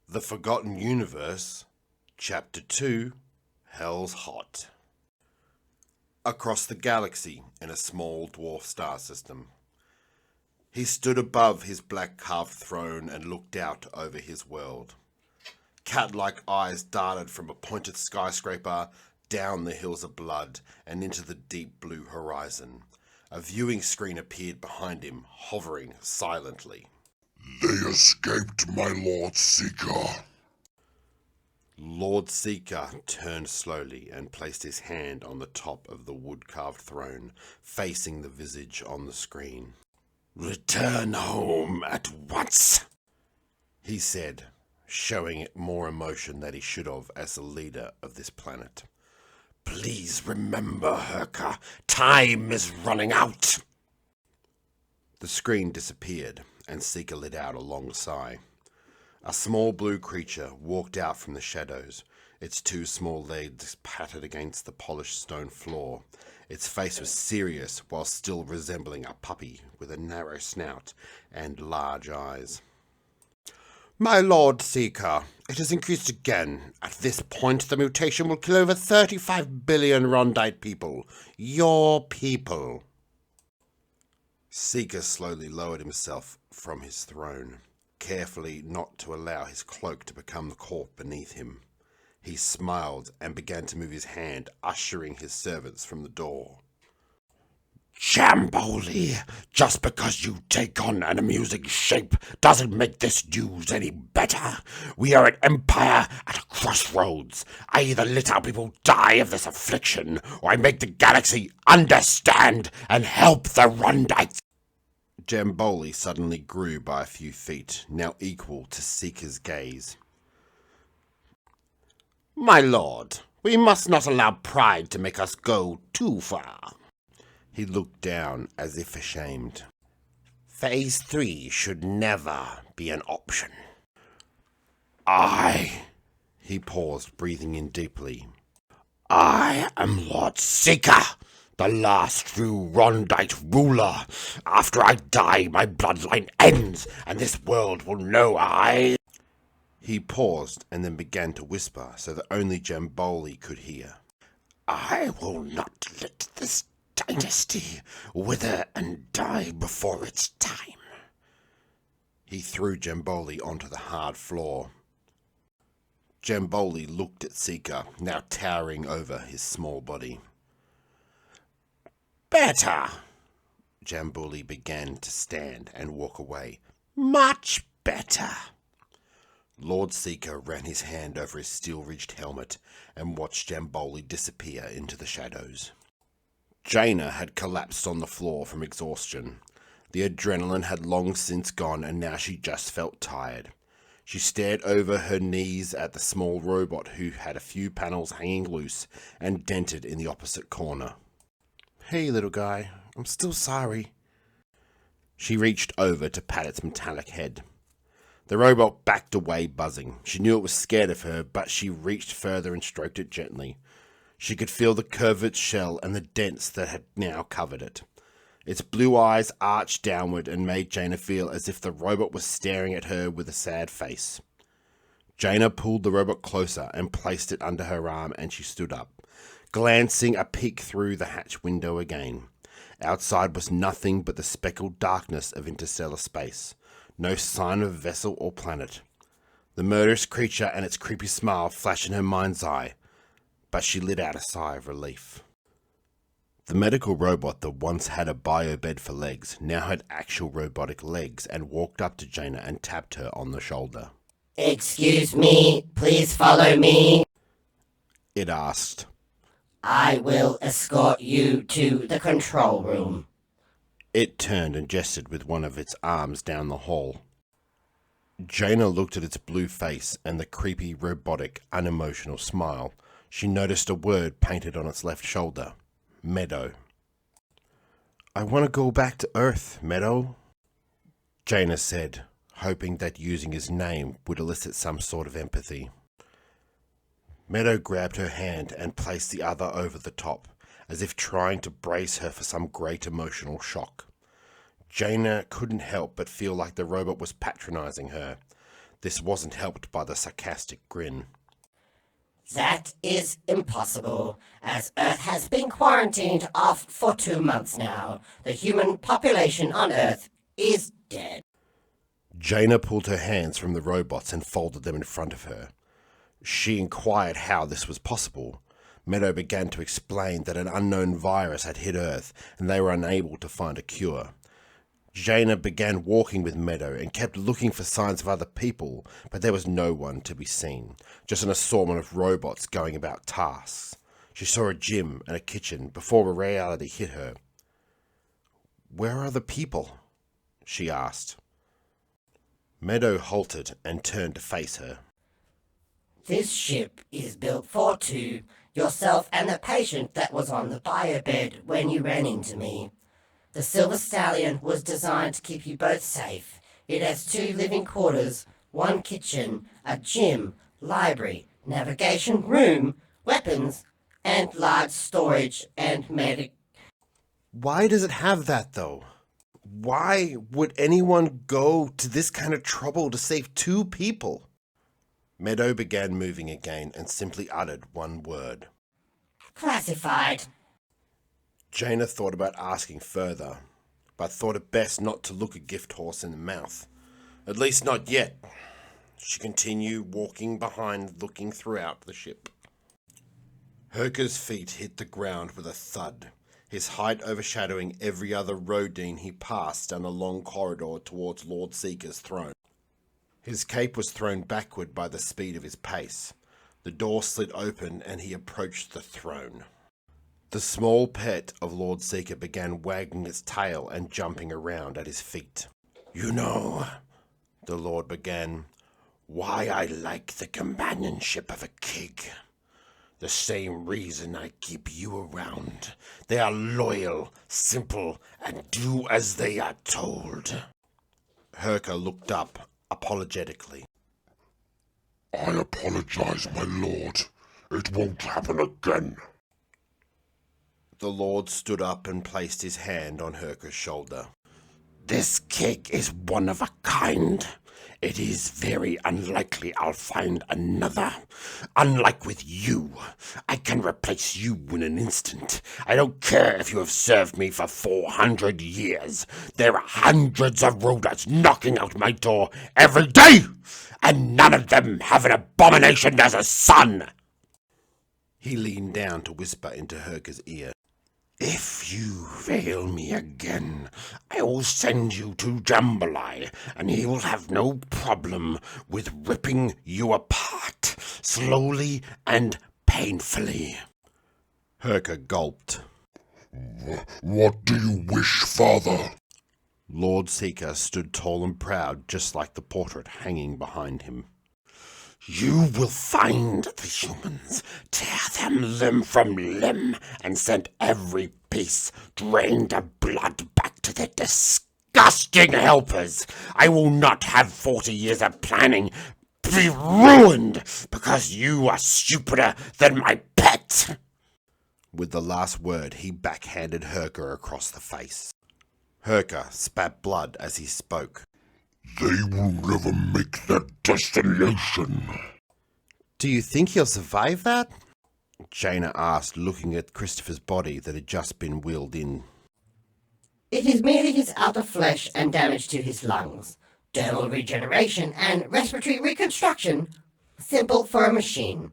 The Forgotten Universe, Chapter 2, Hell's Hot. Across the galaxy, in a small dwarf star system, he stood above his black carved throne and looked out over his world. Cat-like eyes darted from a pointed skyscraper down the hills of blood and into the deep blue horizon. A viewing screen appeared behind him, hovering silently. They escaped, my Lord Seeka. Lord Seeka turned slowly and placed his hand on the top of the wood-carved throne, facing the visage on the screen. "Return home at once," he said, showing it more emotion than he should have as the leader of this planet. "Please remember, Herka, time is running out." The screen disappeared, and Seeka let out a long sigh. A small blue creature walked out from the shadows. Its two small legs patted against the polished stone floor. Its face was serious while still resembling a puppy with a narrow snout and large eyes. "My Lord Seeka, it has increased again. At this point, the mutation will kill over 35 billion Rondite people. Your people." Seeka slowly lowered himself from his throne, carefully not to allow his cloak to become the corpse beneath him. He smiled and began to move his hand, ushering his servants from the door. "Jamboli, just because you take on an amusing shape doesn't make this news any better. We are an empire at a crossroads. I either let our people die of this affliction, or I make the galaxy understand and help the Rondites." Jamboli suddenly grew by a few feet, now equal to Seeka's gaze. "My lord, we must not allow pride to make us go too far." He looked down as if ashamed. "Phase 3 should never be an option." He paused, breathing in deeply. "I am Lord Seeka, the last true Rondite ruler. After I die, my bloodline ends, and this world will know I..." He paused and then began to whisper so that only Jamboli could hear. "I will not let this dynasty wither and die before its time." He threw Jamboli onto the hard floor. Jamboli looked at Seeka, now towering over his small body. "Better." Jamboli began to stand and walk away. "Much better." Lord Seeka ran his hand over his steel-ridged helmet and watched Jamboli disappear into the shadows. Jayne had collapsed on the floor from exhaustion. The adrenaline had long since gone, and now she just felt tired. She stared over her knees at the small robot who had a few panels hanging loose and dented in the opposite corner. "Hey, little guy, I'm still sorry." She reached over to pat its metallic head. The robot backed away, buzzing. She knew it was scared of her, but she reached further and stroked it gently. She could feel the curve of its shell and the dents that had now covered it. Its blue eyes arched downward and made Jayne feel as if the robot was staring at her with a sad face. Jayne pulled the robot closer and placed it under her arm, and she stood up, glancing a peek through the hatch window again. Outside was nothing but the speckled darkness of interstellar space. No sign of vessel or planet. The murderous creature and its creepy smile flashed in her mind's eye, but she let out a sigh of relief. The medical robot that once had a biobed for legs now had actual robotic legs and walked up to Jayne and tapped her on the shoulder. "Excuse me, please follow me," it asked. "I will escort you to the control room." It turned and gestured with one of its arms down the hall. Jayne looked at its blue face and the creepy, robotic, unemotional smile. She noticed a word painted on its left shoulder. Meadow. "I want to go back to Earth, Meadow," Jayne said, hoping that using his name would elicit some sort of empathy. Meadow grabbed her hand and placed the other over the top, as if trying to brace her for some great emotional shock. Jayne couldn't help but feel like the robot was patronizing her. This wasn't helped by the sarcastic grin. That is impossible, as Earth has been quarantined off for 2 months now. The human population on Earth is dead. Jayne pulled her hands from the robots and folded them in front of her. She inquired how this was possible. Meadow began to explain that an unknown virus had hit Earth and they were unable to find a cure. Jayne began walking with Meadow and kept looking for signs of other people, but there was no one to be seen, just an assortment of robots going about tasks. She saw a gym and a kitchen before reality hit her. "Where are the people?" she asked. Meadow halted and turned to face her. This ship is built for two, yourself and the patient that was on the biobed when you ran into me. The Silver Stallion was designed to keep you both safe. It has 2 living quarters, 1 kitchen, a gym, library, navigation room, weapons, and large storage and medic. Why does it have that, though? Why would anyone go to this kind of trouble to save 2 people? Meadow began moving again and simply uttered one word. Classified. Jayne thought about asking further, but thought it best not to look a gift horse in the mouth. At least not yet. She continued walking behind, looking throughout the ship. Herker's feet hit the ground with a thud, his height overshadowing every other Rodine he passed down a long corridor towards Lord Seeka's throne. His cape was thrown backward by the speed of his pace. The door slid open and he approached the throne. The small pet of Lord Seeka began wagging its tail and jumping around at his feet. "You know," the Lord began, "why I like the companionship of a king. The same reason I keep you around. They are loyal, simple, and do as they are told." Herker looked up apologetically. I apologize, my lord. It won't happen again. The Lord stood up and placed his hand on Herker's shoulder. "This cake is one of a kind. It is very unlikely I'll find another. Unlike with you, I can replace you in an instant. I don't care if you have served me for 400 years. There are hundreds of rulers knocking out my door every day, and none of them have an abomination as a son." He leaned down to whisper into Herker's ear. "If you fail me again, I will send you to Jambalaya, and he will have no problem with ripping you apart, slowly and painfully." Herker gulped. What do you wish, father? Lord Seeka stood tall and proud, just like the portrait hanging behind him. "You will find the humans, tear them limb from limb, and send every piece drained of blood back to their disgusting helpers. I will not have 40 years of planning be ruined because you are stupider than my pet." With the last word, he backhanded Herker across the face. Herker spat blood as he spoke. They will never make that destination. "Do you think he'll survive that?" Jayne asked, looking at Christopher's body that had just been wheeled in. It is merely his outer flesh and damage to his lungs. Dermal regeneration and respiratory reconstruction. Simple for a machine.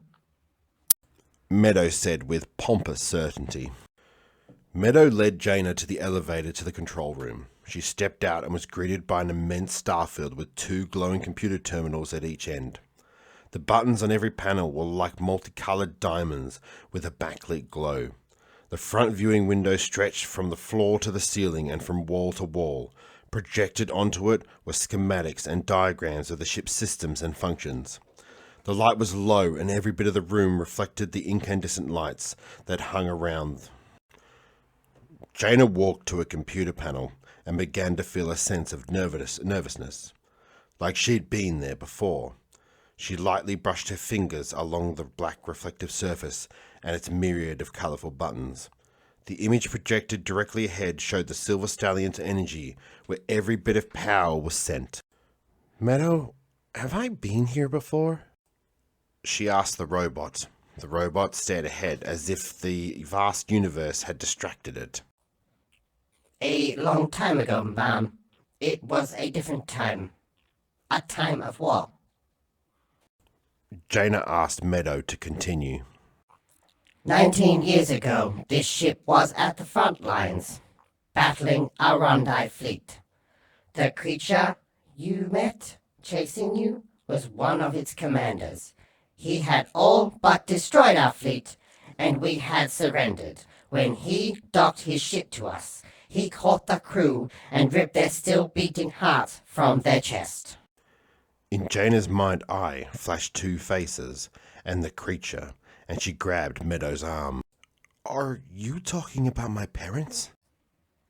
Meadow said with pompous certainty. Meadow led Jayne to the elevator to the control room. She stepped out and was greeted by an immense starfield with 2 glowing computer terminals at each end. The buttons on every panel were like multicolored diamonds with a backlit glow. The front viewing window stretched from the floor to the ceiling and from wall to wall. Projected onto it were schematics and diagrams of the ship's systems and functions. The light was low and every bit of the room reflected the incandescent lights that hung around. Jayne walked to a computer panel and began to feel a sense of nervousness, like she'd been there before. She lightly brushed her fingers along the black reflective surface and its myriad of colourful buttons. The image projected directly ahead showed the Silver Stallion's energy, where every bit of power was sent. "Meadow, Have I been here before? She asked the robot. The robot stared ahead as if the vast universe had distracted it. A long time ago, ma'am. It was a different time. A time of war. Jayne asked Meadow to continue. 19 years ago, this ship was at the front lines, battling a Rondai fleet. The creature you met, chasing you, was one of its commanders. He had all but destroyed our fleet, and we had surrendered. When he docked his ship to us, he caught the crew and ripped their still-beating hearts from their chest. In Jayne's mind's eye flashed two faces and the creature, and she grabbed Meadow's arm. Are you talking about my parents?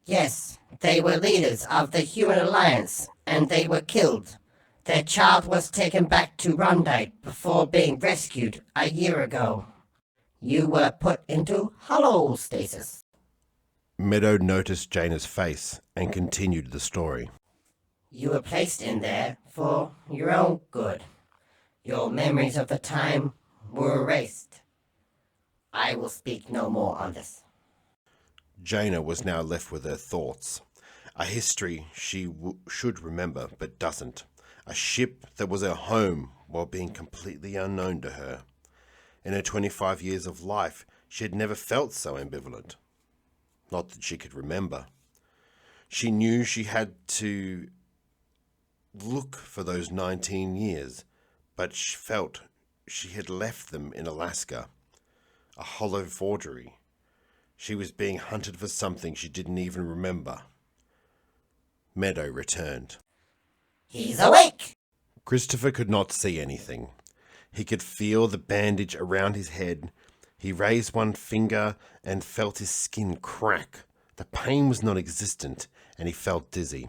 Yes, they were leaders of the Human Alliance, and they were killed. Their child was taken back to Rondai before being rescued a year ago. You were put into hollow stasis. Meadow noticed Jayne's face and continued the story. You were placed in there for your own good. Your memories of the time were erased. I will speak no more on this. Jayne was now left with her thoughts. A history she should remember but doesn't. A ship that was her home while being completely unknown to her. In her 25 years of life, she had never felt so ambivalent. Not that she could remember. She knew she had to look for those 19 years, but she felt she had left them in Alaska. A hollow forgery. She was being hunted for something she didn't even remember. Meadow returned. He's awake! Christopher could not see anything. He could feel the bandage around his head. He raised one finger and felt his skin crack. The pain was non-existent, and he felt dizzy.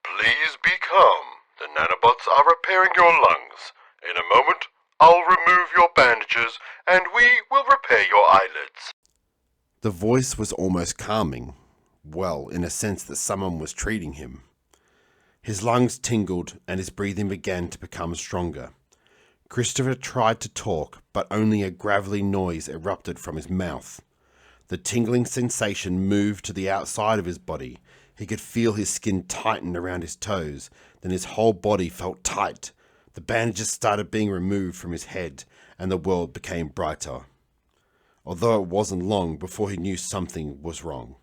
Please be calm. The nanobots are repairing your lungs. In a moment, I'll remove your bandages and we will repair your eyelids. The voice was almost calming. Well, in a sense that someone was treating him. His lungs tingled and his breathing began to become stronger. Christopher tried to talk, but only a gravelly noise erupted from his mouth. The tingling sensation moved to the outside of his body. He could feel his skin tighten around his toes. Then his whole body felt tight. The bandages started being removed from his head, and the world became brighter. Although it wasn't long before he knew something was wrong.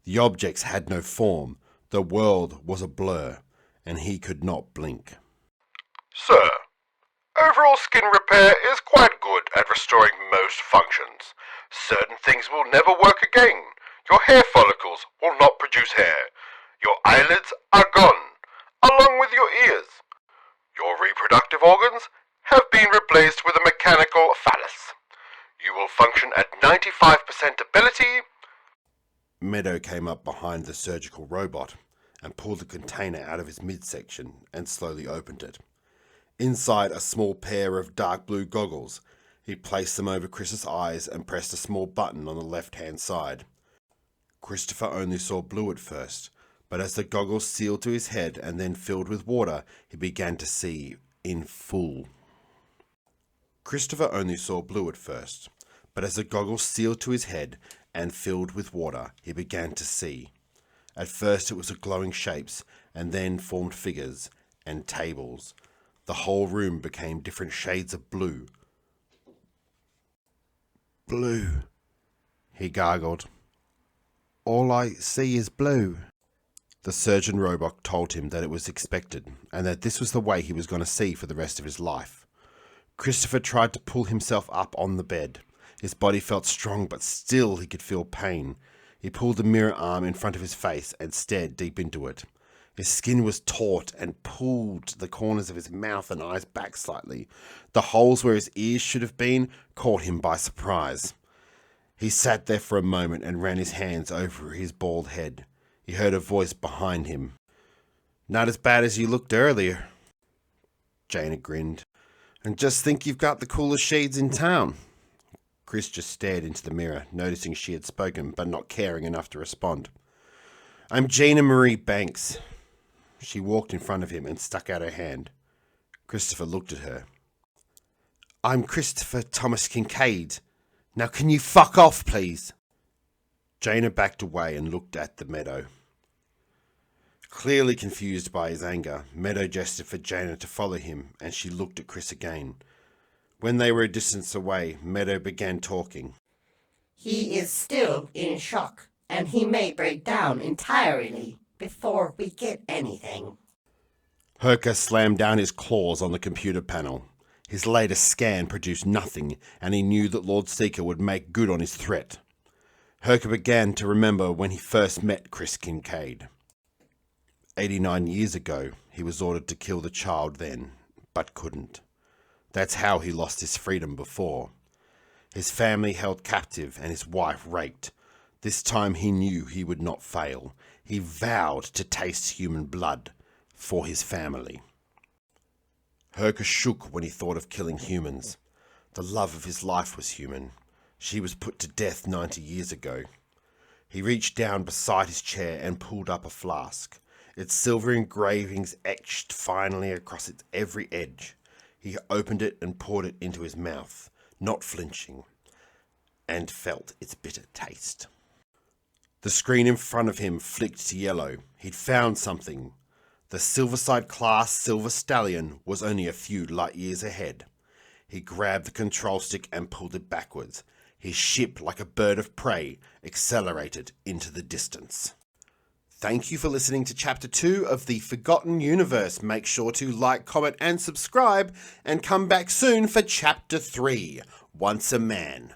The objects had no form. The world was a blur, and he could not blink. Sir, overall skin repair is quite good at restoring most functions. Certain things will never work again. Your hair follicles will not produce hair. Your eyelids are gone, along with your ears. Your reproductive organs have been replaced with a mechanical phallus. You will function at 95% ability. Meadow came up behind the surgical robot and pulled the container out of his midsection and slowly opened it. Inside a small pair of dark blue goggles, he placed them over Chris's eyes and pressed a small button on the left-hand side. Christopher only saw blue at first, but as the goggles sealed to his head and then filled with water, he began to see in full. Christopher only saw blue at first, but as the goggles sealed to his head and filled with water, he began to see. At first it was glowing shapes, and then formed figures and tables. The whole room became different shades of blue. Blue, he gargled. All I see is blue. The surgeon robot told him that it was expected, and that this was the way he was going to see for the rest of his life. Christopher tried to pull himself up on the bed. His body felt strong, but still he could feel pain. He pulled the mirror arm in front of his face and stared deep into it. His skin was taut and pulled the corners of his mouth and eyes back slightly. The holes where his ears should have been caught him by surprise. He sat there for a moment and ran his hands over his bald head. He heard a voice behind him. Not as bad as you looked earlier. Jayne grinned. And just think you've got the coolest shades in town. Chris just stared into the mirror, noticing she had spoken, but not caring enough to respond. I'm Jayne Marie Banks. She walked in front of him and stuck out her hand. Christopher looked at her. I'm Christopher Thomas Kincaid. Now can you fuck off, please? Jayne backed away and looked at the Meadow. Clearly confused by his anger, Meadow gestured for Jayne to follow him, and she looked at Chris again. When they were a distance away, Meadow began talking. He is still in shock, and he may break down entirely before we get anything. Herka slammed down his claws on the computer panel. His latest scan produced nothing, and he knew that Lord Seeka would make good on his threat. Herka began to remember when he first met Chris Kincaid. 89 years ago, he was ordered to kill the child then, but couldn't. That's how he lost his freedom before. His family held captive and his wife raped. This time he knew he would not fail. He vowed to taste human blood for his family. Herka shook when he thought of killing humans. The love of his life was human. She was put to death 90 years ago. He reached down beside his chair and pulled up a flask. Its silver engravings etched finely across its every edge. He opened it and poured it into his mouth, not flinching, and felt its bitter taste. The screen in front of him flicked to yellow. He'd found something. The Silverside-class Silver Stallion was only a few light years ahead. He grabbed the control stick and pulled it backwards. His ship, like a bird of prey, accelerated into the distance. Thank you for listening to Chapter 2 of The Forgotten Universe. Make sure to like, comment, and subscribe, and come back soon for Chapter 3, Once a Man.